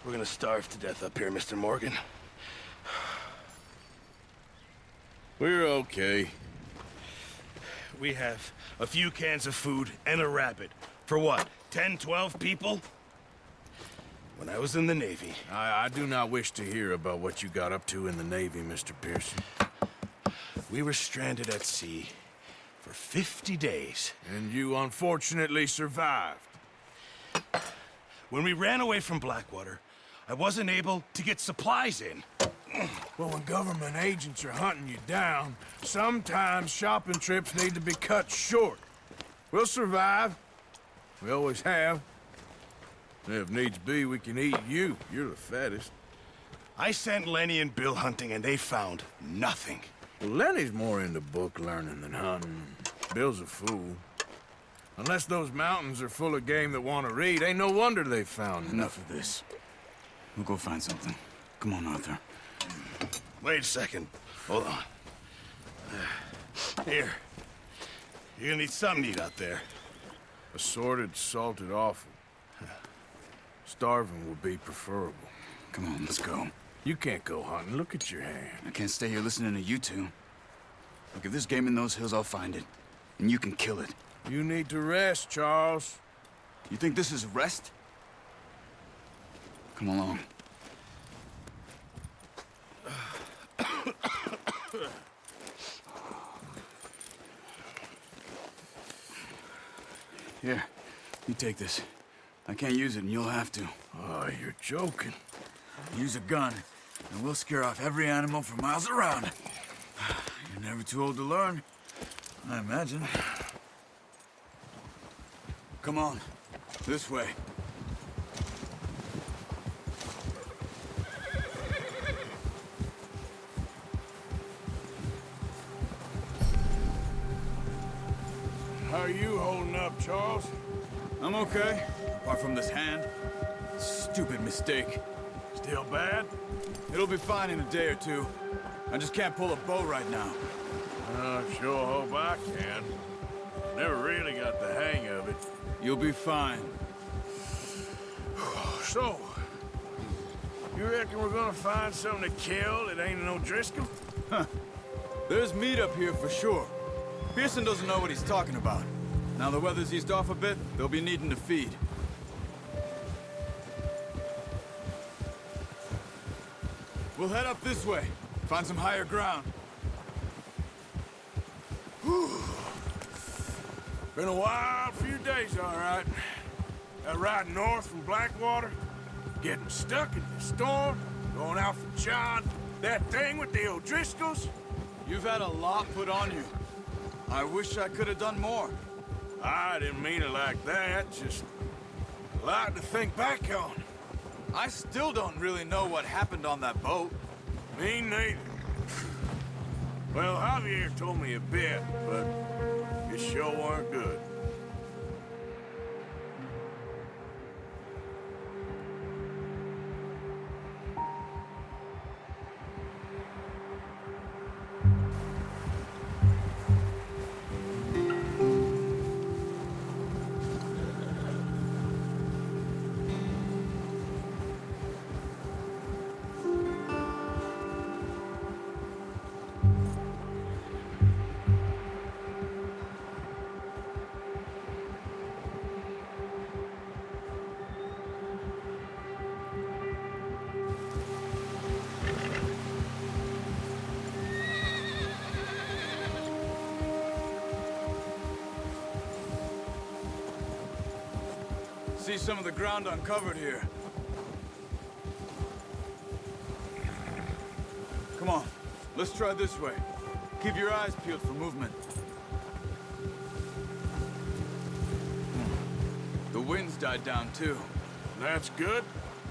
We're gonna starve to death up here, Mr. Morgan. We're okay. We have a few cans of food and a rabbit. For what, 10, 12 people? When I was in the Navy... I do not wish to hear about what you got up to in the Navy, Mr. Pearson. We were stranded at sea for 50 days. And you unfortunately survived. When we ran away from Blackwater, I wasn't able to get supplies in. Well, when government agents are hunting you down, sometimes shopping trips need to be cut short. We'll survive. We always have. If needs be, we can eat you. You're the fattest. I sent Lenny and Bill hunting, and they found nothing. Well, Lenny's more into book learning than hunting. Bill's a fool. Unless those mountains are full of game that want to read, ain't no wonder they found Enough of this. We'll go find something. Come on, Arthur. Wait a second. Hold on. Here. You're gonna need something to eat out there. Assorted, salted offal. Starving would be preferable. Come on, let's go. You can't go hunting. Look at your hand. I can't stay here listening to you two. Look, if there's game in those hills, I'll find it. And you can kill it. You need to rest, Charles. You think this is rest? Come along. Here, you take this. I can't use it, and you'll have to. Oh, you're joking. Use a gun, and we'll scare off every animal for miles around. You're never too old to learn, I imagine. Come on, this way. How are you holding up, Charles? I'm okay, apart from this hand. Stupid mistake. Still bad? It'll be fine in a day or two. I just can't pull a bow right now. I sure hope I can. Never really got the hang of it. You'll be fine. So, you reckon we're gonna find something to kill that ain't no Driscoll? Huh. There's meat up here for sure. Pearson doesn't know what he's talking about. Now the weather's eased off a bit, they'll be needing to feed. We'll head up this way. Find some higher ground. Whew. Been a wild few days, all right. That ride north from Blackwater, getting stuck in the storm, going out for John, that thing with the O'Driscolls. You've had a lot put on you. I wish I could have done more. I didn't mean it like that, just a lot to think back on. I still don't really know what happened on that boat. Me neither. Well, Javier told me a bit, but it sure weren't good. See some of the ground uncovered here. Come on, let's try this way. Keep your eyes peeled for movement. The wind's died down too. That's good.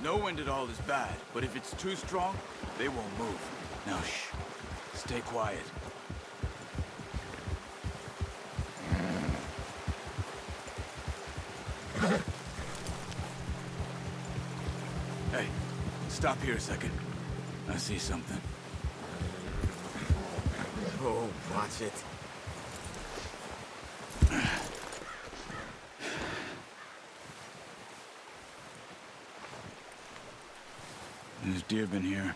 No wind at all is bad, but if it's too strong, they won't move. Now shh, stay quiet. Hey, stop here a second. I see something. Oh, watch it. There's deer been here.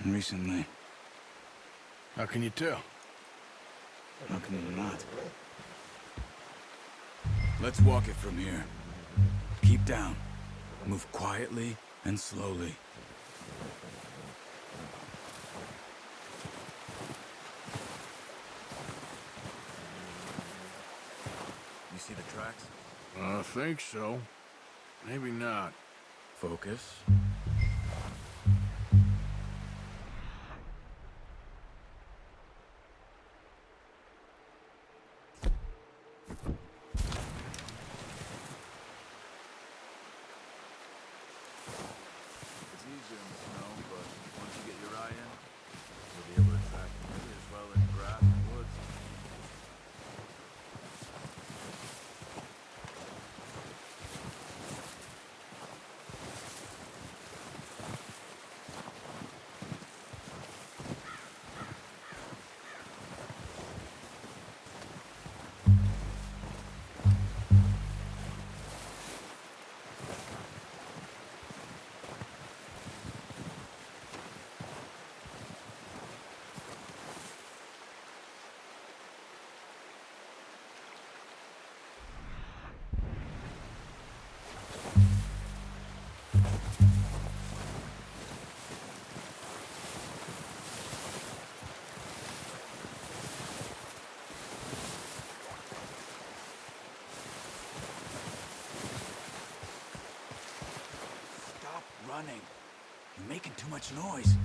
Recently. How can you tell? How can you not? Let's walk it from here. Keep down. Move quietly and slowly. You see the tracks? I think so. Maybe not. Focus. It's easier in the snow, but once you get your eye in, you'll be able to track nearly as well in grass and woods. Stop running. You're making too much noise.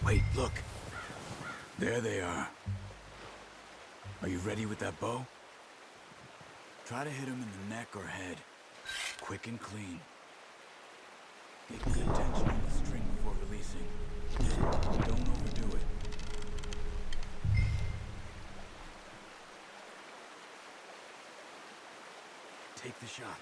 Wait, look. There they are. Are you ready with that bow? Try to hit him in the neck or head. Quick and clean. Get good tension on the string before releasing. Don't overdo it. Take the shot.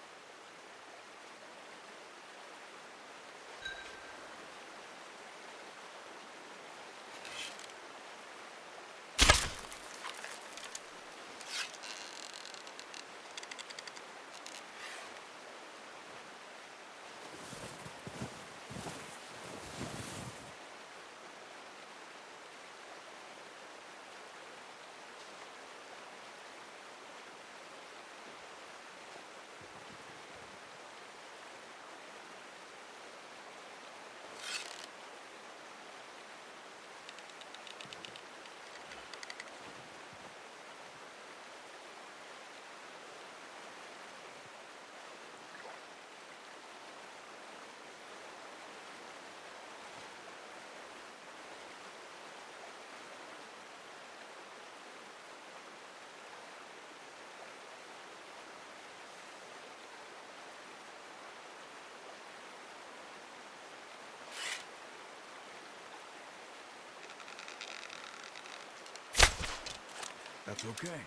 That's okay.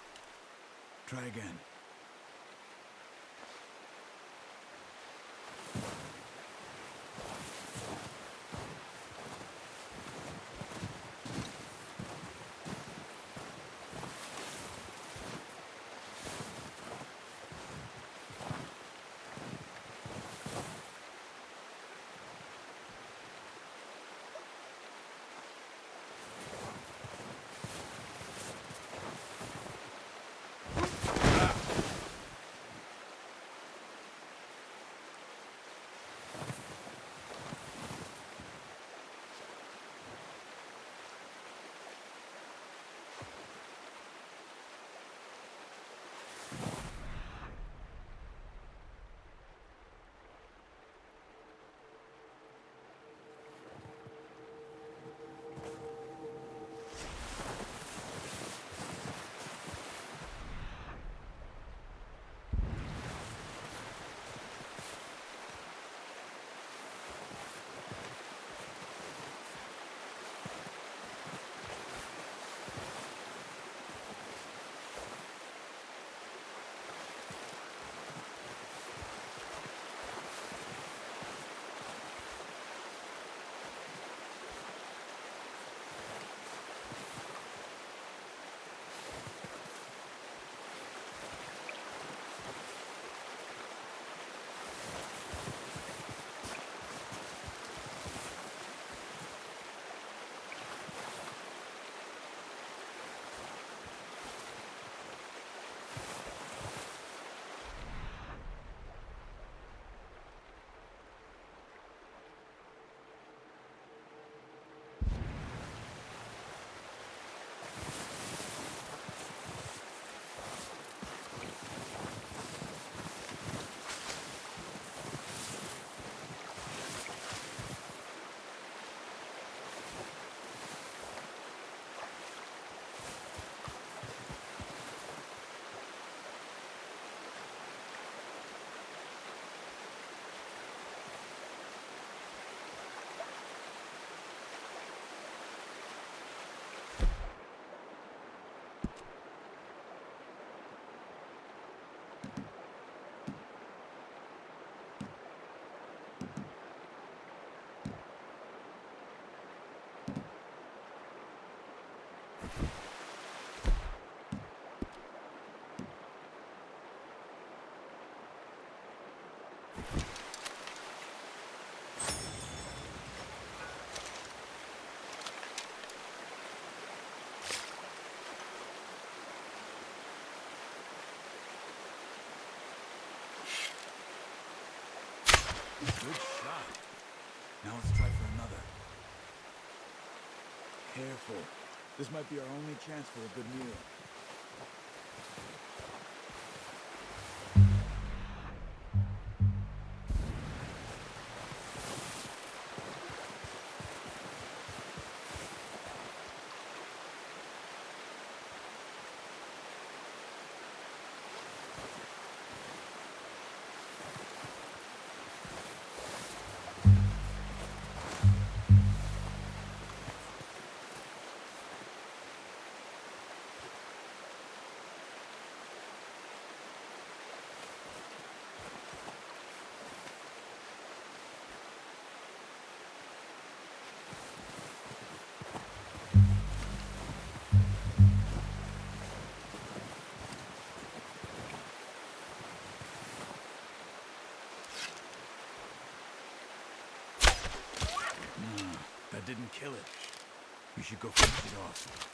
Try again. Good shot. Now let's try for another. Careful. This might be our only chance for a good meal. That didn't kill it. We should go finish it off.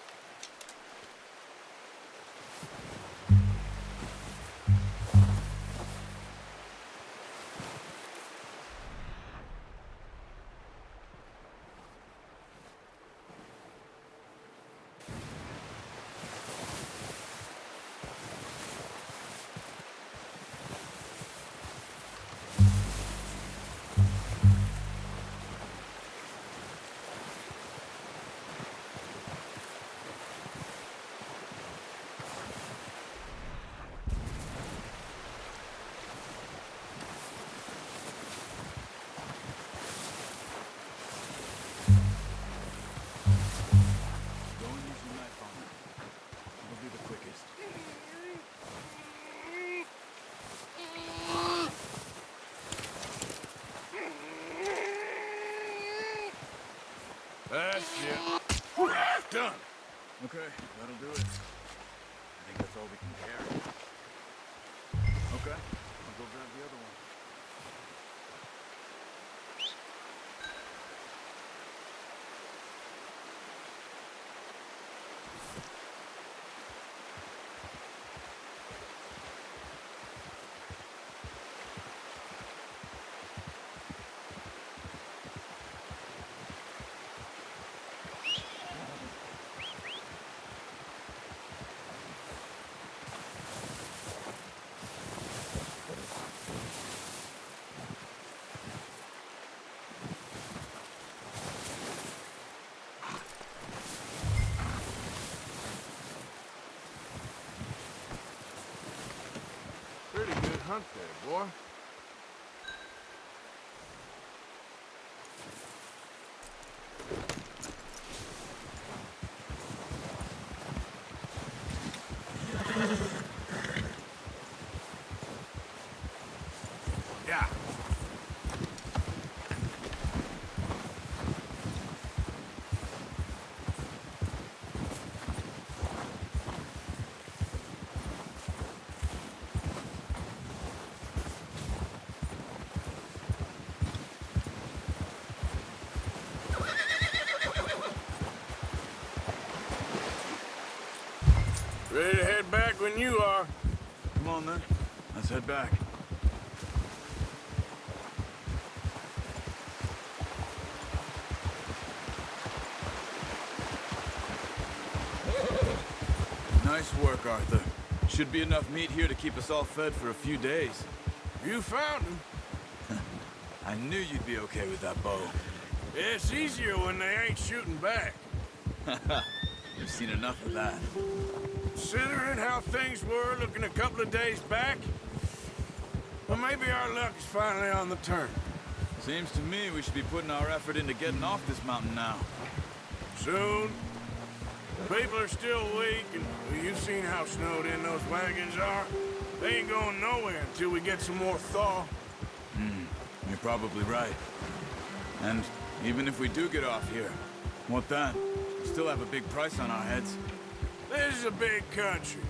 That's it. Whew, done. Okay, that'll do it. I think that's all we can carry. Okay, I'll go grab the other one. Pretty good hunt there, boy. Yeah. Ready to head back when you are. Come on then, let's head back. Nice work, Arthur. Should be enough meat here to keep us all fed for a few days. You found him. I knew you'd be okay with that bow. It's easier when they ain't shooting back. You've seen enough of that. Considering how things were looking a couple of days back, well, maybe our luck is finally on the turn. Seems to me we should be putting our effort into getting off this mountain now. Soon. People are still weak, and well, you've seen how snowed in those wagons are. They ain't going nowhere until we get some more thaw. You're probably right. And even if we do get off here, what then? Still have a big price on our heads. This is a big country.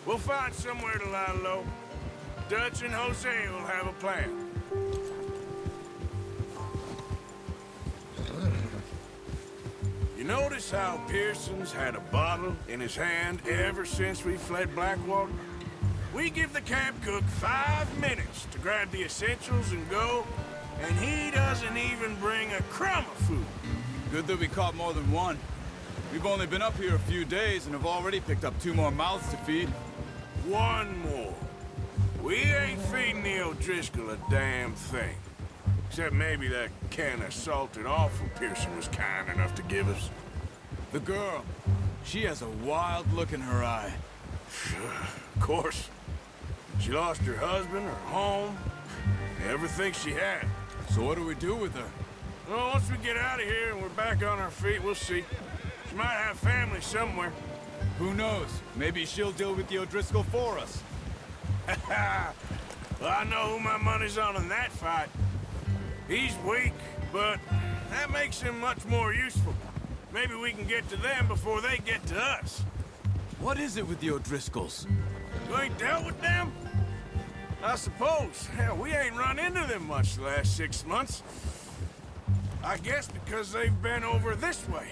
We'll find somewhere to lie low. Dutch and Jose will have a plan. You notice how Pearson's had a bottle in his hand ever since we fled Blackwater? We give the camp cook 5 minutes to grab the essentials and go, and he doesn't even bring a crumb of food. Good that we caught more than one. We've only been up here a few days and have already picked up 2 more mouths to feed. 1 more. We ain't feeding the O'Driscoll a damn thing. Except maybe that can of salted offal Pearson was kind enough to give us. The girl, she has a wild look in her eye. Of course. She lost her husband, her home, everything she had. So what do we do with her? Well, once we get out of here and we're back on our feet, we'll see. She might have family somewhere. Who knows? Maybe she'll deal with the O'Driscoll for us. Well, I know who my money's on in that fight. He's weak, but that makes him much more useful. Maybe we can get to them before they get to us. What is it with the O'Driscolls? You ain't dealt with them? I suppose. Hell, we ain't run into them much the last 6 months. I guess because they've been over this way.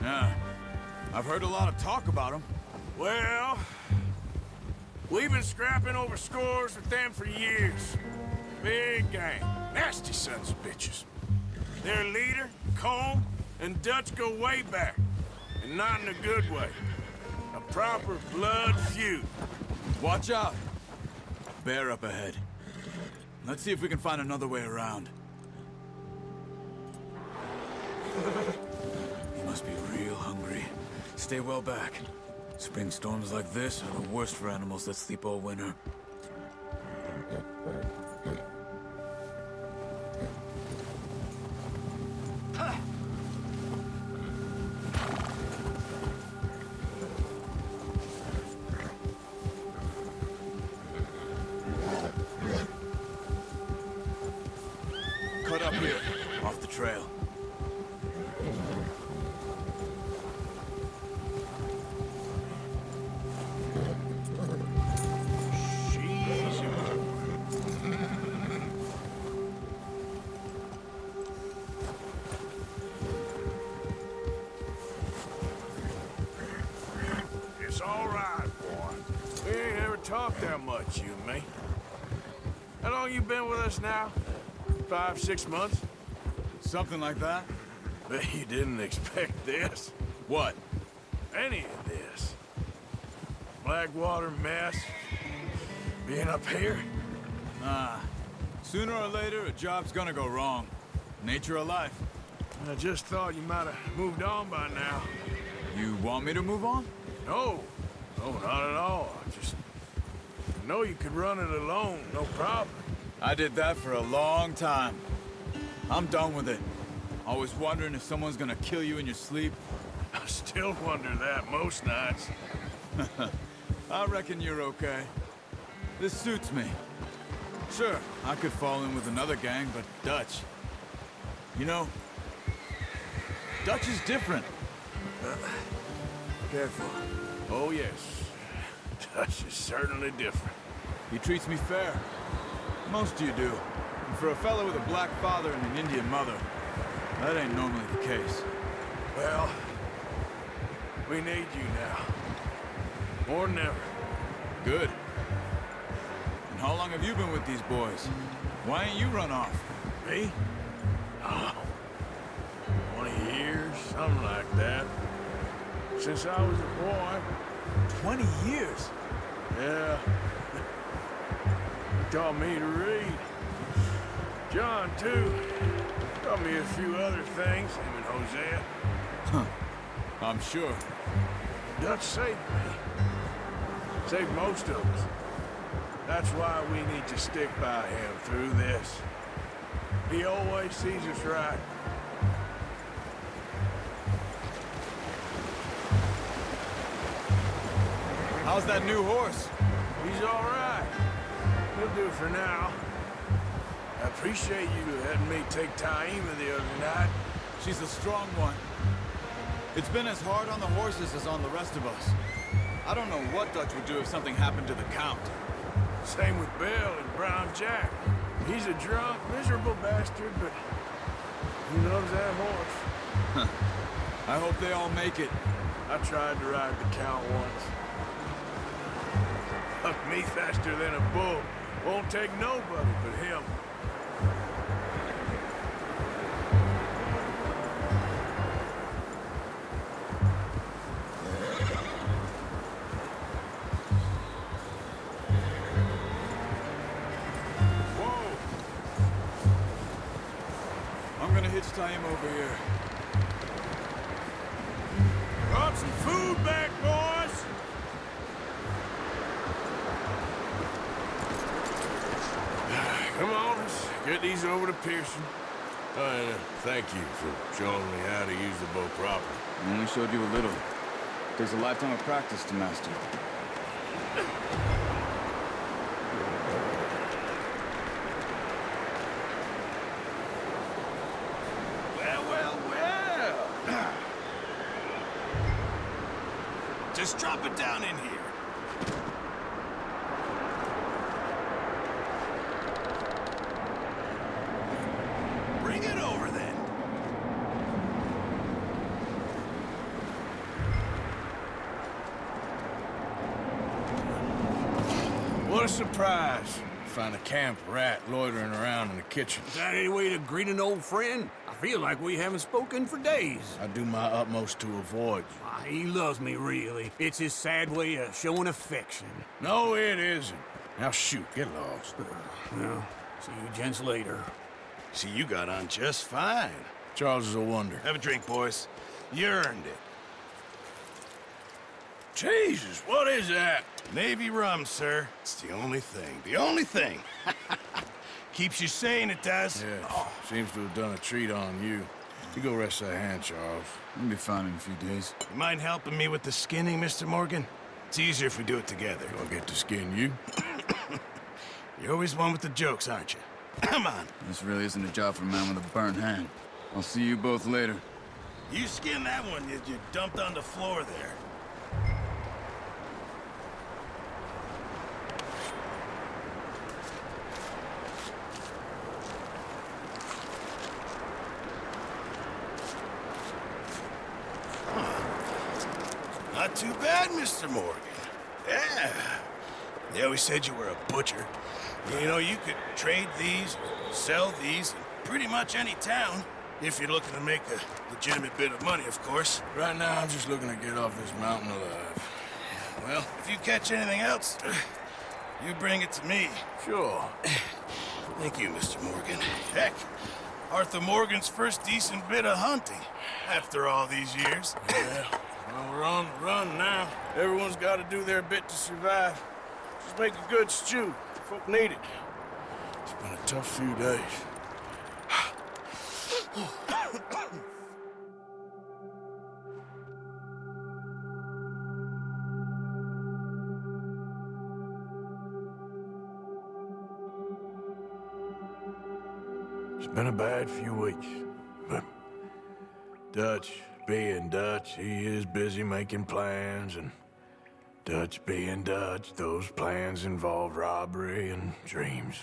Yeah. I've heard a lot of talk about them. Well, we've been scrapping over scores with them for years. Big gang. Nasty sons of bitches. Their leader, Combe, and Dutch go way back. And not in a good way. A proper blood feud. Watch out! Bear up ahead. Let's see if we can find another way around. He must be real hungry. Stay well back. Spring storms like this are the worst for animals that sleep all winter. Cut up here, off the trail. It's all right, boy. We ain't ever talked that much, you and me. How long you been with us now? 5, 6 months? Something like that? Bet you didn't expect this. What? Any of this. Blackwater mess. Being up here. Sooner or later, a job's gonna go wrong. Nature of life. I just thought you might have moved on by now. You want me to move on? No. No, not at all. I know you could run it alone, no problem. I did that for a long time. I'm done with it. Always wondering if someone's gonna kill you in your sleep. I still wonder that most nights. I reckon you're okay. This suits me. Sure, I could fall in with another gang, but Dutch... You know, Dutch is different. Careful. Oh, yes. Dutch is certainly different. He treats me fair. Most of you do. And for a fellow with a black father and an Indian mother, that ain't normally the case. Well, we need you now. More than ever. Good. And how long have you been with these boys? Why ain't you run off? Me? Oh, 20 years, something like that. Since I was a boy. 20 years? Yeah. He taught me to read. John, too. Taught me a few other things, him and Hosea. Huh. I'm sure. Dutch saved me. Saved most of us. That's why we need to stick by him through this. He always sees us right. How's that new horse? He's all right. He'll do for now. I appreciate you letting me take Taima the other night. She's a strong one. It's been as hard on the horses as on the rest of us. I don't know what Dutch would do if something happened to the Count. Same with Bill and Brown Jack. He's a drunk, miserable bastard, but he loves that horse. I hope they all make it. I tried to ride the Count once. Hucked me faster than a bull. Won't take nobody but him. I'm gonna hitch tie him over here. Brought some food back, boys! Come on, let's get these over to Pearson. And thank you for showing me how to use the bow properly. I only showed you a little. Takes a lifetime of practice to master. Well. Just drop it down in here. Bring it over then. What a surprise. Find a camp rat loitering around in the kitchen. Is that any way to greet an old friend? I feel like we haven't spoken for days. I do my utmost to avoid you. He loves me, really. It's his sad way of showing affection. No, it isn't. Now shoot, get lost. Well, see you gents later. See, you got on just fine. Charles is a wonder. Have a drink, boys. You earned it. Jesus, what is that? Navy rum, sir. It's the only thing. The only thing. Keeps you sane, it does. Yeah, seems to have done a treat on you. You go rest that hand, Charles. We'll be fine in a few days. You mind helping me with the skinning, Mr. Morgan? It's easier if we do it together. Do I get to skin you? You're always one with the jokes, aren't you? Come on. This really isn't a job for a man with a burnt hand. I'll see you both later. You skin that one you dumped on the floor there. Not too bad, Mr. Morgan. Yeah. They always said you were a butcher. You know, you could trade these, sell these, in pretty much any town. If you're looking to make a legitimate bit of money, of course. Right now, I'm just looking to get off this mountain alive. Well, if you catch anything else, you bring it to me. Sure. Thank you, Mr. Morgan. Heck, Arthur Morgan's first decent bit of hunting after all these years. Yeah. Well, we're on the run now. Everyone's got to do their bit to survive. Just make a good stew. Folk need it. It's been a tough few days. It's been a bad few weeks, but Dutch being Dutch, he is busy making plans, and Dutch being Dutch, those plans involve robbery and dreams.